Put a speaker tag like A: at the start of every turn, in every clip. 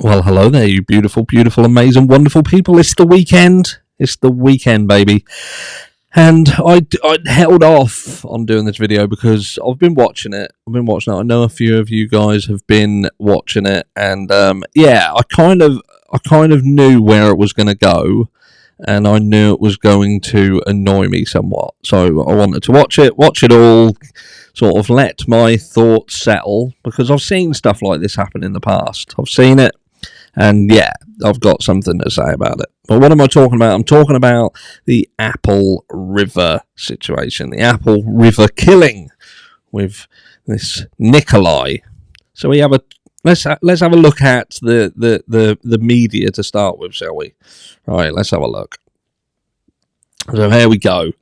A: Well, hello there, you beautiful, beautiful, amazing, wonderful people. It's the weekend. It's the weekend, baby. And I held off on doing this video because I've been watching it. I know a few of you guys have been watching it, and I kind of knew where it was going to go, and I knew it was going to annoy me somewhat. So I wanted to watch it all, sort of let my thoughts settle, because I've seen stuff like this happen in the past. I've seen it. And yeah, I've got something to say about it. But what am I talking about? I'm talking about the Apple River situation, the Apple River killing with this Nikolai. So let's have a look at the media to start with, shall we? Right, let's have a look. So here we go.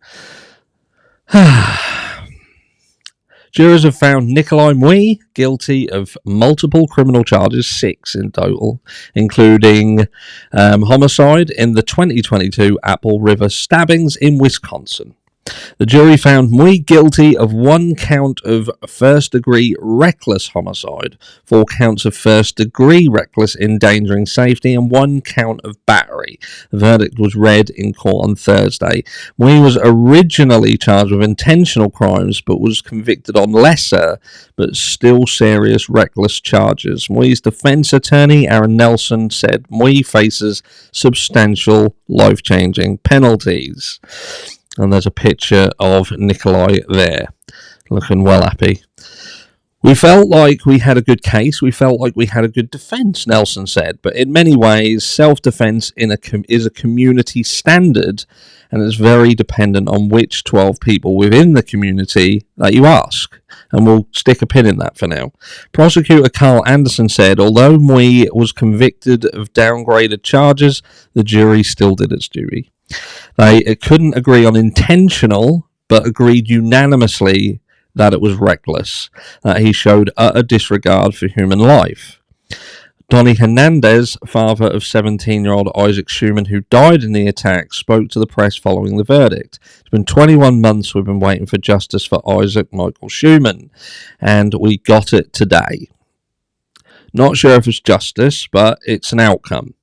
A: Jurors have found Nikolai Mui guilty of multiple criminal charges, 6 in total, including homicide in the 2022 Apple River stabbings in Wisconsin. The jury found Mui guilty of 1 count of first-degree reckless homicide, 4 counts of first-degree reckless endangering safety, and 1 count of battery. The verdict was read in court on Thursday. Mui was originally charged with intentional crimes, but was convicted on lesser, but still serious reckless charges. Mui's defense attorney, Aaron Nelson, said Mui faces substantial life-changing penalties. And there's a picture of Nikolai there, looking well happy. We felt like we had a good case. We felt like we had a good defense, Nelson said. But in many ways, self-defense is a community standard, and it's very dependent on which 12 people within the community that you ask. And we'll stick a pin in that for now. Prosecutor Carl Anderson said, although Mui was convicted of downgraded charges, the jury still did its duty. They couldn't agree on intentional, but agreed unanimously that it was reckless, that he showed utter disregard for human life. Donnie Hernandez, father of 17-year-old Isaac Schumann, who died in the attack, spoke to the press following the verdict. It's been 21 months we've been waiting for justice for Isaac Michael Schumann, and we got it today. Not sure if it's justice, but it's an outcome.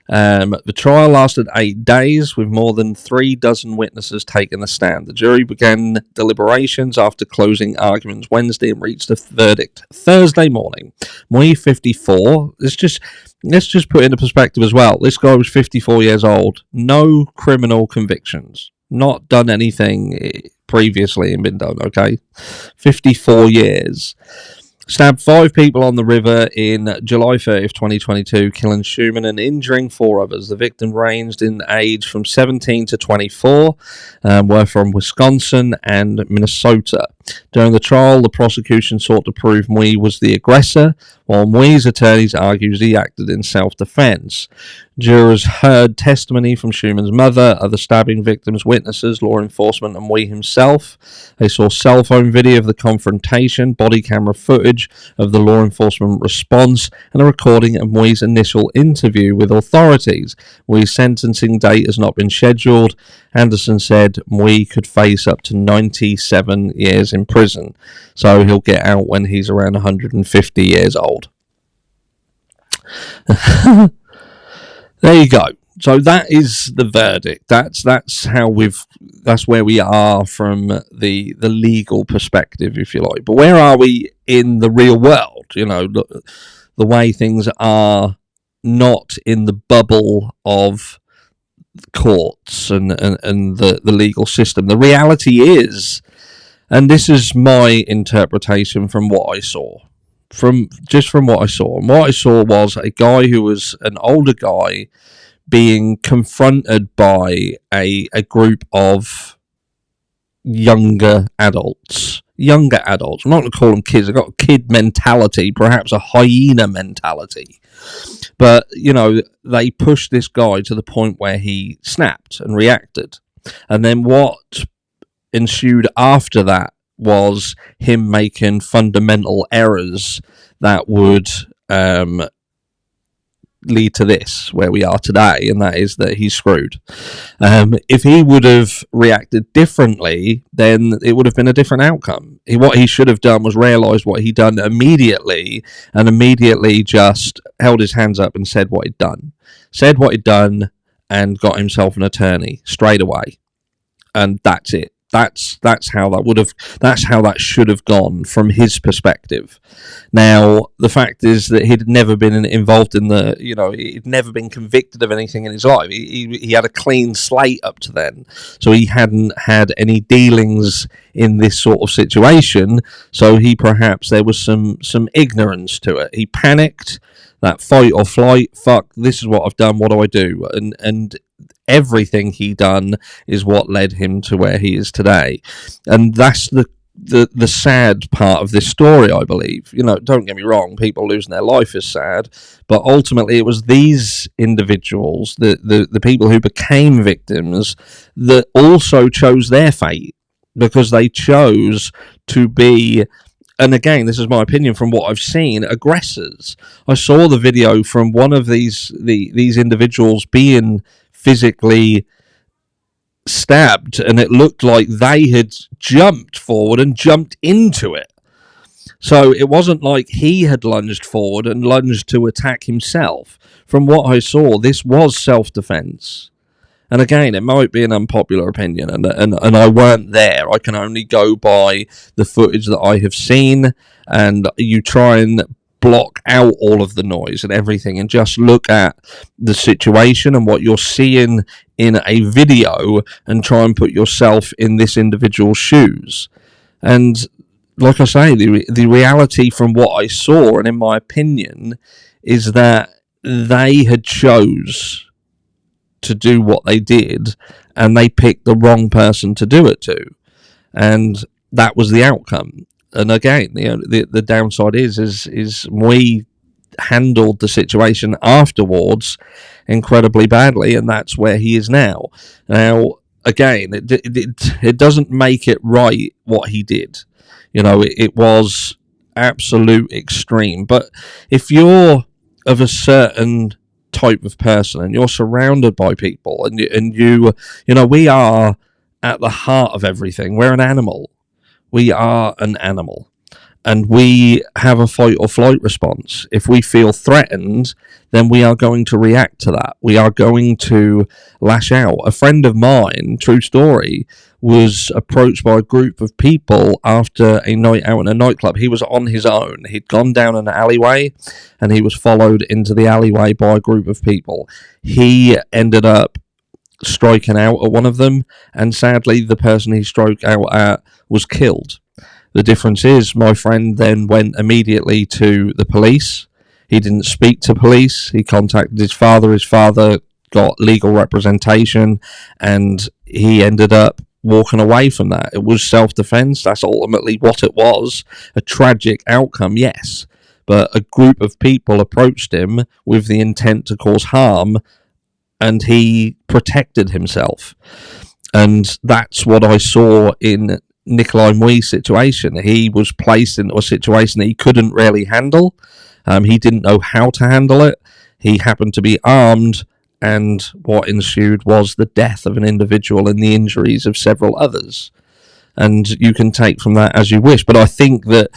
A: The trial lasted 8 days, with more than 3 dozen witnesses taking the stand. The jury began deliberations after closing arguments Wednesday and reached a verdict Thursday morning. Mui, 54. Let's just put it into perspective as well. This guy was 54 years old. No criminal convictions. Not done anything previously and been done, okay? 54 years. Stabbed 5 people on the river in July 30th, 2022, killing Schumann and injuring 4 others. The victim ranged in age from 17 to 24, were from Wisconsin and Minnesota. During the trial, the prosecution sought to prove Mui was the aggressor, while Mui's attorneys argued he acted in self-defense. Jurors heard testimony from Schumann's mother, other stabbing victims, witnesses, law enforcement, and Mui himself. They saw cell phone video of the confrontation, body camera footage of the law enforcement response, and a recording of Mui's initial interview with authorities. Mui's sentencing date has not been scheduled. Anderson said Mui could face up to 97 years in prison, so he'll get out when he's around 150 years old. There you go. So that is the verdict. That's where we are from the legal perspective, if you like. But where are we in the real world? You know, the way things are not in the bubble of courts and the legal system. The reality is, and this is my interpretation from what I saw. And what I saw was a guy who was an older guy being confronted by a group of younger adults. I'm not going to call them kids. They've got a kid mentality, perhaps a hyena mentality. But, you know, they pushed this guy to the point where he snapped and reacted. And then what ensued after that was him making fundamental errors that would lead to this, where we are today, and that is that he's screwed. If he would have reacted differently, then it would have been a different outcome. What he should have done was realise what he'd done immediately, and immediately just held his hands up and said what he'd done. Said what he'd done, and got himself an attorney straight away. And that's it. That's how that should have gone from his perspective. Now, the fact is that he'd never been involved in he'd never been convicted of anything in his life. He had a clean slate up to then, so he hadn't had any dealings in this sort of situation. So there was some ignorance to it. He panicked. That fight or flight. Fuck! This is what I've done. What do I do? And everything he done is what led him to where he is today, and that's the sad part of this story, I believe. Don't get me wrong, people losing their life is sad, but ultimately it was these individuals, the people who became victims, that also chose their fate, because they chose to be, and again, this is my opinion from what I've seen, aggressors. I saw the video from one of these individuals being physically stabbed, and it looked like they had jumped forward and jumped into it. So it wasn't like he had lunged forward and lunged to attack himself. From what I saw, this was self-defense. And again, it might be an unpopular opinion, and I weren't there. I can only go by the footage that I have seen, and you try and block out all of the noise and everything and just look at the situation and what you're seeing in a video and try and put yourself in this individual's shoes. And like I say, the reality from what I saw, and in my opinion, is that they had chose to do what they did, and they picked the wrong person to do it to, and that was the outcome. And again, the downside is we handled the situation afterwards incredibly badly, and that's where he is now. Now, again, it doesn't make it right what he did. It was absolute extreme. But if you're of a certain type of person and you're surrounded by people, and we are at the heart of everything. We're an animal. We are an animal, and we have a fight or flight response. If we feel threatened, then we are going to react to that. We are going to lash out. A friend of mine, true story, was approached by a group of people after a night out in a nightclub. He was on his own. He'd gone down an alleyway, and he was followed into the alleyway by a group of people. He ended up striking out at one of them, and sadly the person he struck out at was killed. The difference is, my friend then went immediately to the police. He didn't speak to police. He contacted his father. His father got legal representation, and he ended up walking away from that. It was self-defense. That's ultimately what it was. A tragic outcome, yes, but a group of people approached him with the intent to cause harm, and he protected himself. And that's what I saw in Nikolai Mui's situation. He was placed into a situation that he couldn't really handle. He didn't know how to handle it. He happened to be armed, and what ensued was the death of an individual and the injuries of several others. And you can take from that as you wish. But I think that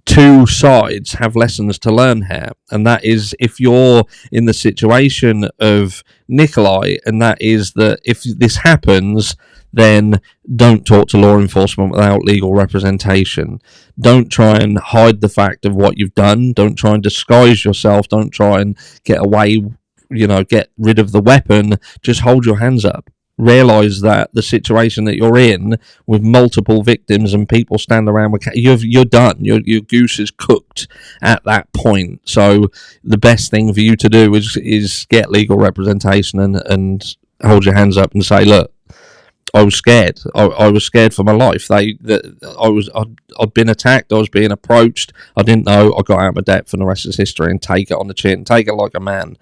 A: two sides have lessons to learn here, and that is, if you're in the situation of Nikolai, and that is that if this happens, then don't talk to law enforcement without legal representation. Don't try and hide the fact of what you've done. Don't try and disguise yourself. Don't try and get away, get rid of the weapon. Just hold your hands up. Realise that the situation that you're in, with multiple victims and people stand around with, you're done. Your goose is cooked at that point. So the best thing for you to do is get legal representation and hold your hands up and say, look, I was scared. I was scared for my life. I'd been attacked. I was being approached. I didn't know. I got out of my depth, and the rest is history. And take it on the chin. Take it like a man.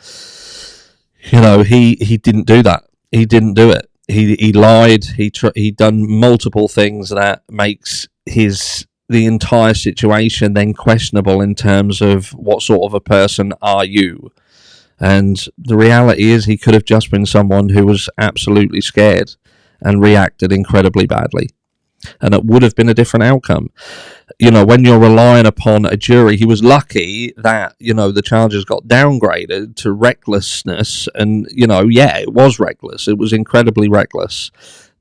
A: He didn't do that. He didn't do it. He lied. He done multiple things that makes the entire situation then questionable in terms of what sort of a person are you. And the reality is he could have just been someone who was absolutely scared and reacted incredibly badly. And it would have been a different outcome. You know, when you're relying upon a jury, he was lucky that, you know, the charges got downgraded to recklessness. And, you know, yeah, it was reckless. It was incredibly reckless.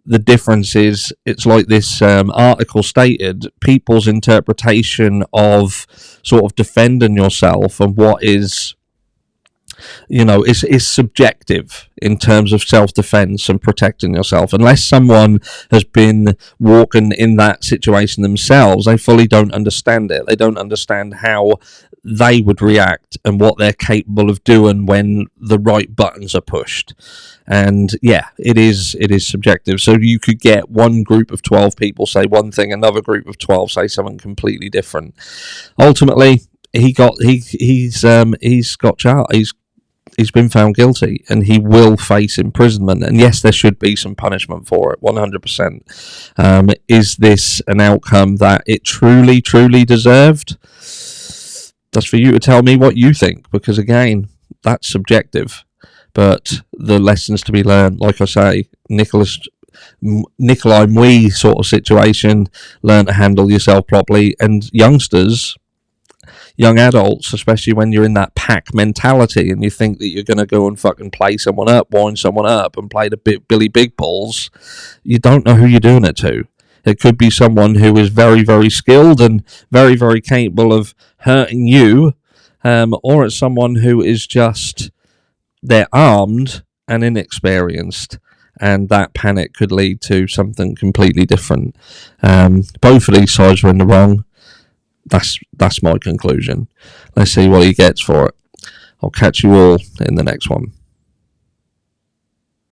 A: The difference is, it's like this article stated, people's interpretation of sort of defending yourself and what is, you know, is subjective in terms of self-defense and protecting yourself. Unless someone has been walking in that situation themselves, they fully don't understand it. They don't understand how they would react and what they're capable of doing when the right buttons are pushed. And yeah, it is subjective. So you could get one group of 12 people say one thing, another group of 12 say something completely different. Ultimately, he's been found guilty, and he will face imprisonment. And yes, there should be some punishment for it, 100%. Is this an outcome that it truly deserved? That's for you to tell me what you think, because again, that's subjective. But the lessons to be learned, like I say, Nikolai Mui sort of situation, learn to handle yourself properly. And young adults, especially when you're in that pack mentality and you think that you're going to go and fucking play someone up, wind someone up and play the Billy Big Balls, you don't know who you're doing it to. It could be someone who is very, very skilled and very, very capable of hurting you, or it's someone who is just, they're armed and inexperienced, and that panic could lead to something completely different. Both of these sides are in the wrong. That's my conclusion. Let's see what he gets for it. I'll catch you all in the next one.